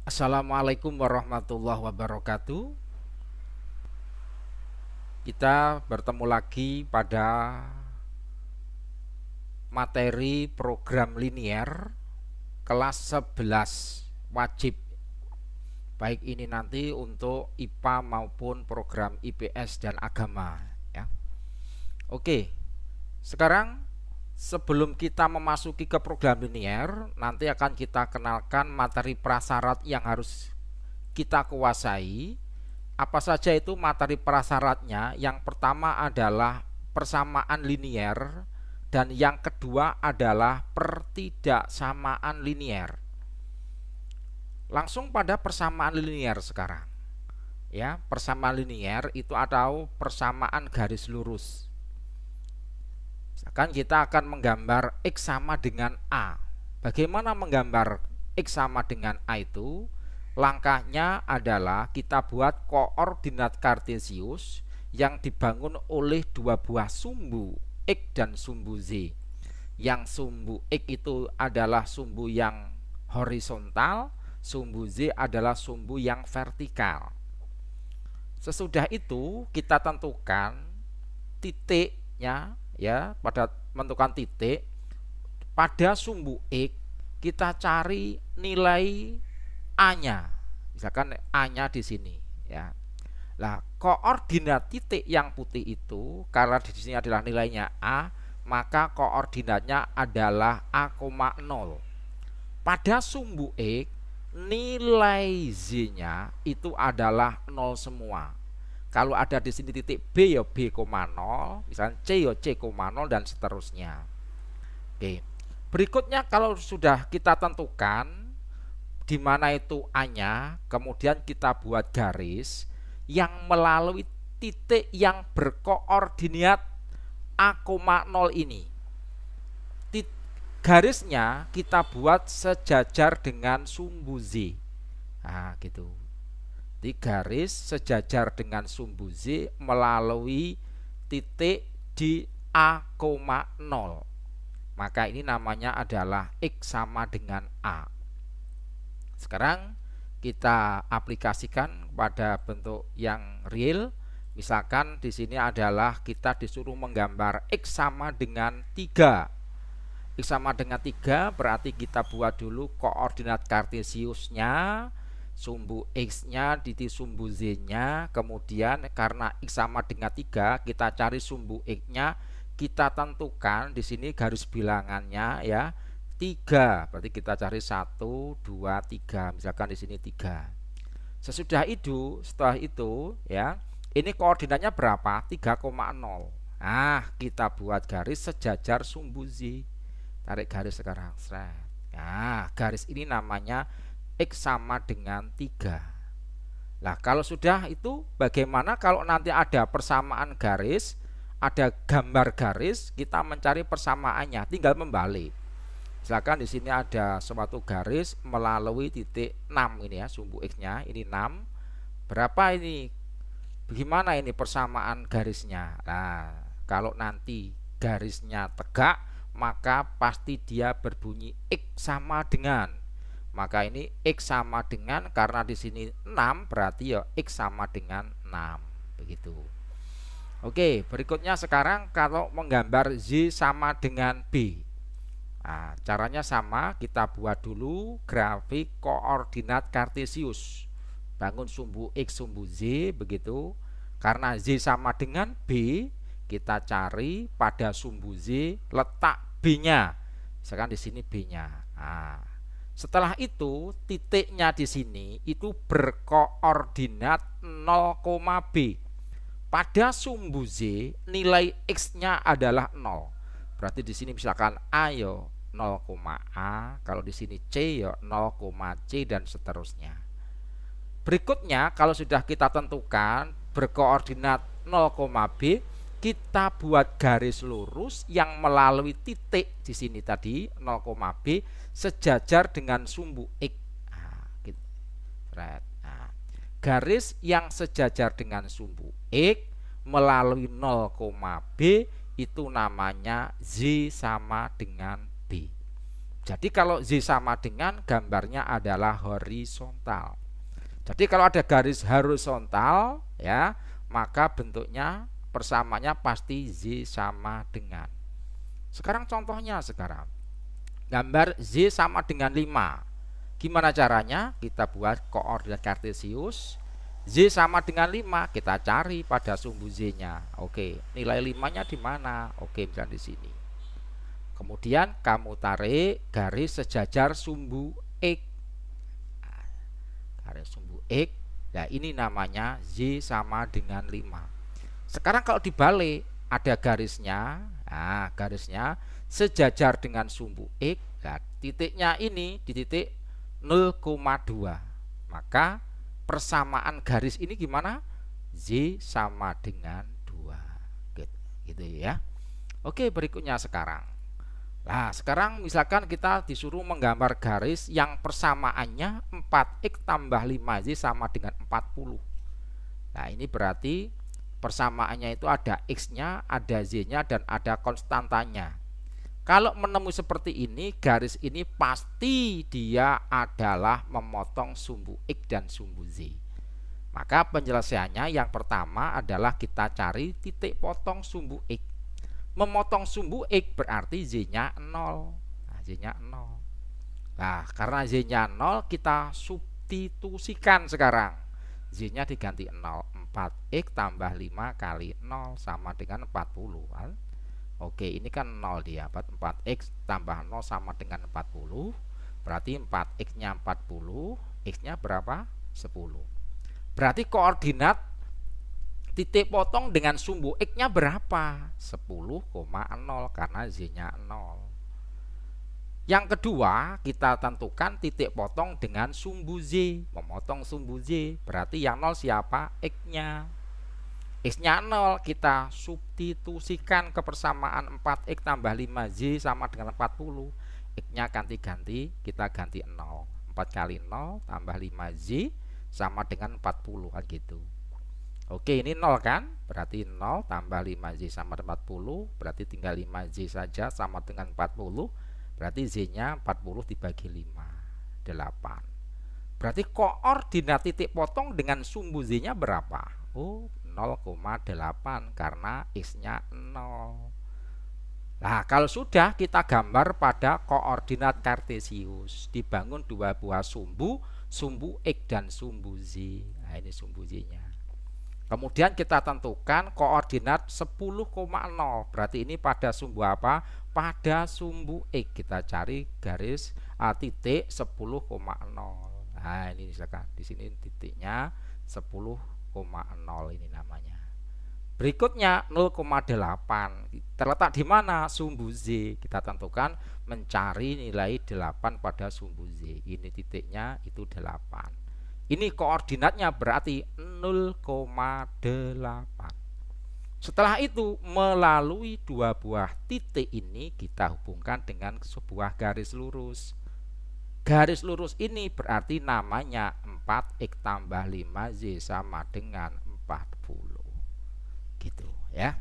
Assalamualaikum warahmatullahi wabarakatuh. Kita bertemu lagi pada materi program linier kelas 11 wajib. Baik ini nanti untuk IPA maupun program IPS dan agama ya. Oke. Sekarang sebelum kita memasuki ke program linier, nanti akan kita kenalkan materi prasyarat yang harus kita kuasai. Apa saja itu materi prasyaratnya? Yang pertama adalah persamaan linier dan yang kedua adalah pertidaksamaan linier. Langsung pada persamaan linier sekarang. Ya, persamaan linier itu atau persamaan garis lurus. Misalkan kita akan menggambar X sama dengan A. Bagaimana menggambar X sama dengan A itu? Langkahnya adalah kita buat koordinat kartesius yang dibangun oleh dua buah sumbu X dan sumbu Z. Yang sumbu X itu adalah sumbu yang horizontal, sumbu Z adalah sumbu yang vertikal. Sesudah itu kita tentukan titiknya ya, pada menentukan titik pada sumbu X kita cari nilai A-nya. Misalkan A-nya di sini ya. Nah, koordinat titik yang putih itu karena di sini adalah nilainya A, maka koordinatnya adalah A,0. Pada sumbu X nilai Z-nya itu adalah 0 semua. Kalau ada di sini titik B ya B,0, misalnya C ya C,0 dan seterusnya. Oke. Berikutnya kalau sudah kita tentukan di mana itu A-nya, kemudian kita buat garis yang melalui titik yang berkoordinat A,0 ini. Garisnya kita buat sejajar dengan sumbu Z. Nah, gitu. Di garis sejajar dengan sumbu Z melalui titik di A,0. Maka ini namanya adalah X sama dengan A. Sekarang kita aplikasikan pada bentuk yang real. Misalkan di sini adalah kita disuruh menggambar X sama dengan 3. X sama dengan 3 berarti kita buat dulu koordinat kartesiusnya, sumbu X-nya di sumbu Z-nya. Kemudian karena X sama dengan 3 kita cari sumbu X-nya, kita tentukan di sini garis bilangannya ya. 3 berarti kita cari 1, 2, 3, misalkan di sini 3. Setelah itu ya, ini koordinatnya berapa? 3,0. Nah, kita buat garis sejajar sumbu Z. Tarik garis sekarang. Nah, garis ini namanya X sama dengan 3. Nah, kalau sudah itu bagaimana kalau nanti ada persamaan garis, ada gambar garis, kita mencari persamaannya, tinggal membalik. Misalkan di sini ada suatu garis melalui titik 6 ini ya, sumbu X-nya ini 6. Berapa ini? Bagaimana ini persamaan garisnya? Nah, kalau nanti garisnya tegak, maka pasti dia berbunyi X sama dengan. Maka ini X sama dengan, karena di sini 6 berarti ya X sama dengan 6. Begitu. Oke, berikutnya sekarang kalau menggambar Z sama dengan B. Nah, caranya sama, kita buat dulu grafik koordinat kartesius. Bangun sumbu X, sumbu Z, begitu. Karena Z sama dengan B, kita cari pada sumbu Z letak B-nya. Misalkan di sini B-nya. Nah, setelah itu titiknya di sini itu berkoordinat 0, B. Pada sumbu Z nilai X-nya adalah 0. Berarti di sini misalkan A yo 0, A, kalau di sini C ya 0, C dan seterusnya. Berikutnya kalau sudah kita tentukan berkoordinat 0, B, kita buat garis lurus yang melalui titik di sini tadi 0, B sejajar dengan sumbu X. Nah, gitu. Nah, garis yang sejajar dengan sumbu X melalui 0, B itu namanya Z sama dengan B. Jadi kalau Z sama dengan gambarnya adalah horizontal. Jadi kalau ada garis horizontal ya, maka bentuknya persamanya pasti Z sama dengan. Sekarang contohnya sekarang. Gambar Z sama dengan 5. Gimana caranya? Kita buat koordinat kartesius. Z sama dengan 5, kita cari pada sumbu Z-nya. Oke, nilai 5-nya di mana? Oke, misalnya di sini. Kemudian kamu tarik garis sejajar sumbu X. Garis sumbu X. Nah, ini namanya Z sama dengan 5. Sekarang kalau dibalik, ada garisnya. Nah, garisnya sejajar dengan sumbu X. Nah, titiknya ini di titik 0,2. Maka persamaan garis ini gimana? Z sama dengan 2. Gitu ya. Oke, berikutnya sekarang. Nah, sekarang misalkan kita disuruh menggambar garis yang persamaannya 4x tambah 5z sama dengan 40. Nah, ini berarti persamaannya itu ada x-nya, ada z-nya, dan ada konstantanya. Kalau menemui seperti ini, garis ini pasti dia adalah memotong sumbu x dan sumbu z. Maka penyelesaiannya yang pertama adalah kita cari titik potong sumbu x. Memotong sumbu X berarti Z-nya 0. Nah, Z-nya 0. Nah, karena Z-nya 0, kita substitusikan sekarang. Z-nya diganti 0. 4X tambah 5 kali 0 sama dengan 40. Oke, ini kan 0 dia. 4X tambah 0 sama dengan 40. Berarti 4X-nya 40. X-nya berapa? 10. Berarti koordinat titik potong dengan sumbu X-nya berapa? 10,0 karena Z-nya 0. Yang kedua, kita tentukan titik potong dengan sumbu Z. Memotong sumbu Z, berarti yang 0 siapa? X-nya. X-nya 0, kita substitusikan ke persamaan 4X tambah 5Z sama dengan 40. X-nya ganti-ganti, kita ganti 0. 4 kali 0 tambah 5Z sama dengan 40 kan gitu. Oke, ini 0 kan? Berarti 0 tambah 5Z sama dengan 40. Berarti tinggal 5Z saja sama dengan 40. Berarti Z-nya 40 dibagi 5, 8. Berarti koordinat titik potong dengan sumbu Z-nya berapa? Oh, 0,8 karena X-nya 0. Nah, kalau sudah, kita gambar pada koordinat kartesius. Dibangun dua buah sumbu X dan sumbu Z. Nah, ini sumbu Z-nya. Kemudian kita tentukan koordinat 10,0. Berarti ini pada sumbu apa? Pada sumbu X. Kita cari garis titik 10,0. Nah, ini misalkan di sini titiknya 10,0 ini namanya. Berikutnya 0,8. Terletak di mana? Sumbu Z. Kita tentukan mencari nilai 8 pada sumbu Z. Ini titiknya itu 8. Ini koordinatnya berarti 0,8. Setelah itu melalui dua buah titik ini kita hubungkan dengan sebuah garis lurus. Garis lurus ini berarti namanya 4X tambah 5Z sama dengan 40. Gitu ya.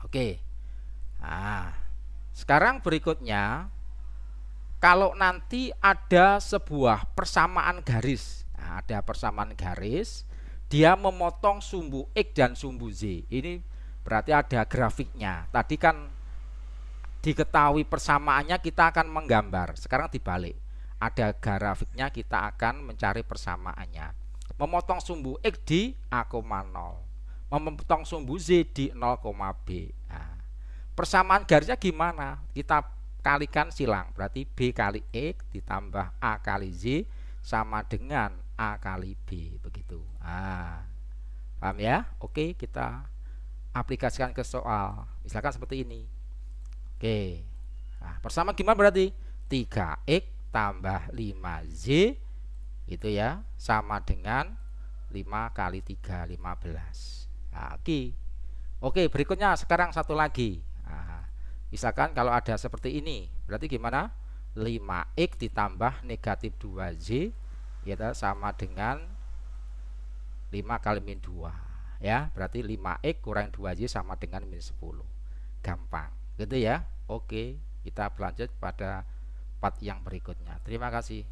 Oke. Nah, sekarang berikutnya, kalau nanti ada sebuah persamaan garis. Nah, ada persamaan garis, dia memotong sumbu X dan sumbu Z. Ini berarti ada grafiknya. Tadi kan diketahui persamaannya, kita akan menggambar. Sekarang dibalik. Ada grafiknya, kita akan mencari persamaannya. Memotong sumbu X di A,0. Memotong sumbu Z di 0,B. Nah, persamaan garisnya gimana? Kita kalikan silang. Berarti B kali X ditambah A kali Z sama dengan A kali B, begitu. Paham ya? Oke, kita aplikasikan ke soal. Misalkan seperti ini. Oke. Nah, persamaan gimana berarti? 3X tambah 5Z gitu ya, sama dengan 5 kali 3, 15. Nah, oke, berikutnya sekarang satu lagi. Nah, misalkan kalau ada seperti ini, berarti gimana? 5X ditambah negatif 2Z ya, sama dengan 5 kali min 2 ya, berarti 5X kurang 2Z sama dengan min 10. Gampang gitu ya. Oke, kita lanjut pada part yang berikutnya. Terima kasih.